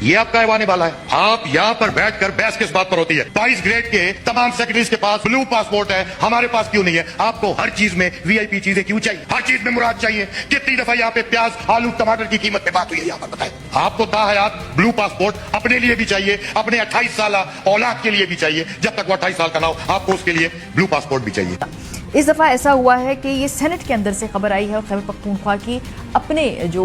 ये आपका ऐवान वाला है। आप यहाँ पर बैठकर बहस किस बात पर होती है? 22 ग्रेड के तमाम सेक्रेटरीज के पास ब्लू पासपोर्ट है, हमारे पास क्यों नहीं है? आपको हर चीज में वीआईपी चीजें क्यों चाहिए? हर चीज में मुराद चाहिए। कितनी दफा यहाँ पे प्याज आलू टमाटर की कीमत पे बात हुई है यहाँ पर बताएं? आपको ताहयात ब्लू पासपोर्ट अपने लिए भी चाहिए, अपने 28 साल औलाद के लिए भी चाहिए। जब तक वो 28 साल का ना हो आपको उसके लिए ब्लू पासपोर्ट भी चाहिए। इस दफ़ा ऐसा हुआ है कि ये सेनेट के अंदर से खबर आई है और खैबर पख्तूनख्वा की अपने जो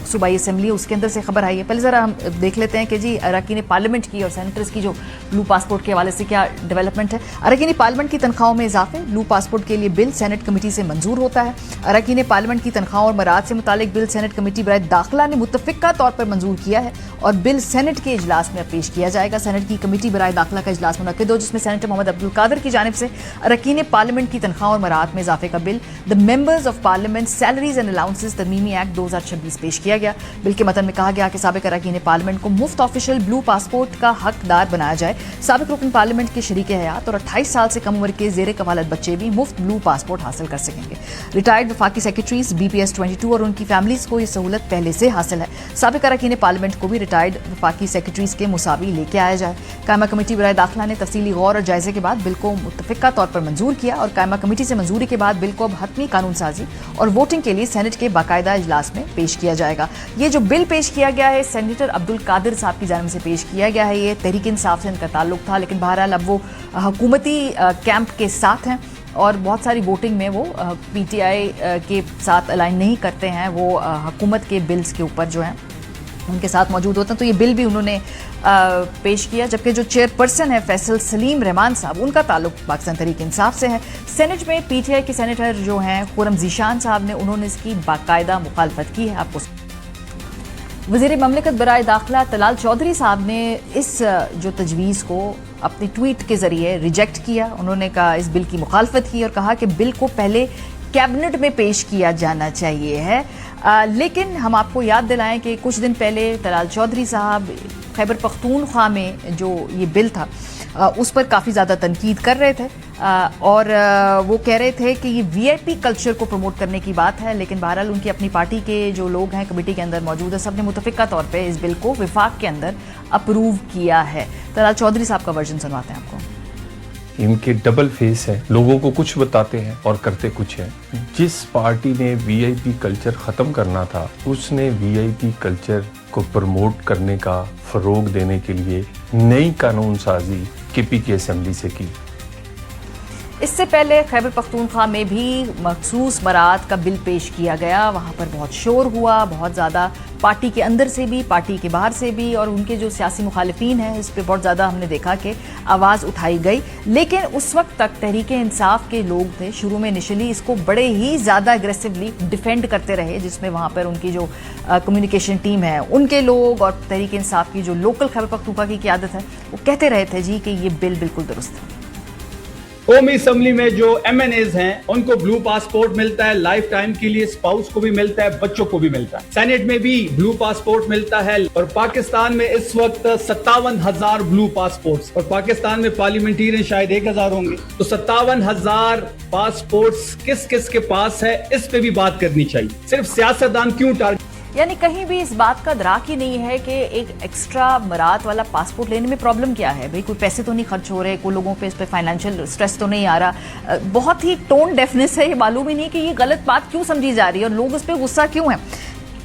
सूबाई असम्बली है उसके अंदर से खबर आई है। पहले ज़रा हम देख लेते हैं कि जी अरकान पार्लियामेंट की और सेनेटर्स की जो ब्लू पासपोर्ट के हवाले से क्या डेवलपमेंट है। अरकान पार्लियामेंट की तनख्वाहों में इजाफे, ब्लू पासपोर्ट के लिए बिल सेनेट कमेटी से मंजूर होता है। अरकान पार्लियामेंट की तनख्वाहों और मराद से मुतालिक बिल सेनेट कमेटी बराए दाखिला ने मुतफ़िका तौर पर मंजूर किया है और बिल सेनेट के इजलास में पेश किया जाएगा। सेनेट की कमेटी बराए दाखिला का इजलास मुनक्किद हो जिसमें सेनेटर मोहम्मद अब्दुल कादिर की जानिब से अरकान पार्लियामेंट की तनख्वाह और मराद में इजाफे का bill the members of parliament salaries and allowances तरमीमी एक्ट 2026 पेश किया गया। बिल के मतन में कहा गया कि साबिक अरकान पार्लियामेंट को मुफ्त ऑफिशियल ब्लू पासपोर्ट का हकदार बनाया जाए। साबिक रुकन पार्लियामेंट के शरीके हयात और 28 साल से कम उम्र के ज़ेर कवालत बच्चे भी मुफ्त ब्लू पासपोर्ट हासिल कर सकेंगे। रिटायर्ड वफाकी सेक्रेटरीज BPS 22 और उनकी फैमिलीज को यह सहूलत पहले से हासिल है। साबिक अरकान पार्लियामेंट को भी रिटायर्ड वफाकी सेक्रेटरीज के मुसावी लेके आया जाए। कायमा कमेटी बराए दाखिला ने तफसीली गौर और जायजे के बाद बिल को मुतफ़िका तौर पर मंजूर किया और कायमा कमेटी से मंजूरी के बाद बिल को अब हतमी कानून साजी और वोटिंग के लिए सेनेट के बाकायदा इजलास में पेश किया जाएगा। ये जो बिल पेश किया गया है सेनेटर अब्दुल कादिर साहब की जानिब से पेश किया गया है। ये तहरीक इंसाफ से इनका ताल्लुक था लेकिन बहरहाल अब वो हुकूमती कैंप के साथ हैं और बहुत सारी वोटिंग में वो PTI के साथ अलाइन नहीं करते हैं। वो हुकूमत के बिल्स के ऊपर जो हैं उनके साथ मौजूद होते हैं। तो ये बिल भी उन्होंने पेश किया। जबकि जो चेयरपर्सन है फैसल सलीम रहमान साहब उनका ताल्लुक पाकिस्तान तहरीक इंसाफ से है। सेनेट में PTI के सेनेटर जो हैं खुर्रम ज़ीशान साहब ने उन्होंने इसकी बाकायदा मुखालफत की है। आपको वज़ीर ममलिकत बराए दाखिला तलाल चौधरी साहब ने इस जो तजवीज़ को अपनी ट्वीट के ज़रिए रिजेक्ट किया। उन्होंने कहा इस बिल की मुखालफत की और कहा कि बिल को पहले कैबिनेट में पेश किया जाना चाहिए है। लेकिन हम आपको याद दिलाएं कि कुछ दिन पहले तलाल चौधरी साहब खैबर पख्तूनख्वा में जो ये बिल था उस पर काफ़ी ज़्यादा तनकीद कर रहे थे और वो कह रहे थे कि ये VIP कल्चर को प्रमोट करने की बात है। लेकिन बहरहाल उनकी अपनी पार्टी के जो लोग हैं कमेटी के अंदर मौजूद है सब ने मुतफ़िका तौर पे इस बिल को विफाक के अंदर अप्रूव किया है। तलाल चौधरी साहब का वर्जन सुनवाते हैं आपको। इनके डबल फेस है, लोगों को कुछ बताते हैं और करते कुछ है। जिस पार्टी ने VIP कल्चर ख़त्म करना था उसने VIP कल्चर को प्रमोट करने का फ़रोग देने के लिए नई कानून साजी KP की असेंबली से की। इससे पहले खैबर पख्तूनख्वा में भी मखसूस मराद का बिल पेश किया गया। वहाँ पर बहुत शोर हुआ, बहुत ज़्यादा पार्टी के अंदर से भी पार्टी के बाहर से भी और उनके जो सियासी मुखालिफिन हैं इस पर बहुत ज़्यादा हमने देखा कि आवाज़ उठाई गई। लेकिन उस वक्त तक तहरीक इंसाफ के लोग थे शुरू में इनिशियली इसको बड़े ही ज़्यादा एग्रेसिवली डिफेंड करते रहे जिसमें वहाँ पर उनकी जो कम्युनिकेशन टीम है उनके लोग और तहरीक इंसाफ की जो लोकल खैबर पख्तूनख्वा की क़यादत है वो कहते रहे थे जी कि ये बिल बिल्कुल दुरुस्त है। कौमी असम्बली में जो MNAs हैं उनको ब्लू पासपोर्ट मिलता है लाइफ टाइम के लिए, स्पाउस को भी मिलता है, बच्चों को भी मिलता है। सेनेट में भी ब्लू पासपोर्ट मिलता है और पाकिस्तान में इस वक्त 57,000 ब्लू पासपोर्ट्स और पाकिस्तान में पार्लियामेंटेरियन शायद 1,000 होंगे। तो 57,000 पासपोर्ट्स किस किस के पास है इस पे भी बात करनी चाहिए। सिर्फ सियासतदान क्यों टारगेट, यानी कहीं भी इस बात का दराक ही नहीं है कि एक एक्स्ट्रा मराद वाला पासपोर्ट लेने में प्रॉब्लम क्या है। भाई कोई पैसे तो नहीं खर्च हो रहे, कोई लोगों पे इस पे फाइनेंशियल स्ट्रेस तो नहीं आ रहा। बहुत ही टोन डेफनेस है, ये मालूम ही नहीं कि ये गलत बात क्यों समझी जा रही है और लोग उस पर गुस्सा क्यों है।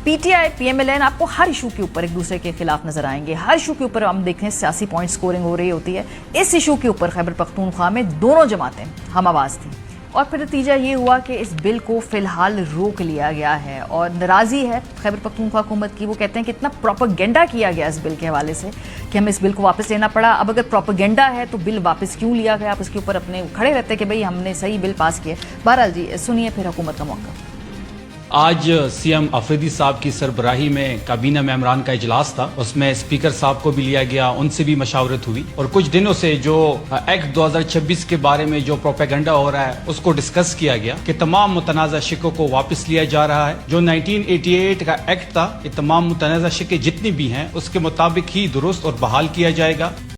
PTI PMLN आपको हर इशू के ऊपर एक दूसरे के खिलाफ नजर आएंगे। हर इशू के ऊपर हम देखें सियासी पॉइंट स्कोरिंग हो रही होती है। इस इशू के ऊपर खैबर पख्तूनख्वा में दोनों जमातें हम आवाज़ थी और फिर नतीजा ये हुआ कि इस बिल को फिलहाल रोक लिया गया है और नाराज़ी है खैबर पख्तूनख्वा हुकूमत की। वो कहते हैं कि इतना प्रोपेगेंडा किया गया इस बिल के हवाले से कि हमें इस बिल को वापस लेना पड़ा। अब अगर प्रोपेगेंडा है तो बिल वापस क्यों लिया गया? आप इसके ऊपर अपने खड़े रहते कि भाई हमने सही बिल पास किया। बहरहाल जी सुनिए फिर हुकूमत का मौका। आज CM अफरीदी साहब की सरबराही में काबीना मेंबरान का इजलास था, उसमें स्पीकर साहब को भी लिया गया, उनसे भी मशावरत हुई और कुछ दिनों से जो एक्ट 2026 के बारे में जो प्रोपेगेंडा हो रहा है उसको डिस्कस किया गया कि तमाम मुतनाज़ा शिकों को वापस लिया जा रहा है। जो 1988 का एक्ट था ये तमाम मुतनाज़ा शिकें जितनी भी हैं उसके मुताबिक ही दुरुस्त और बहाल किया जाएगा।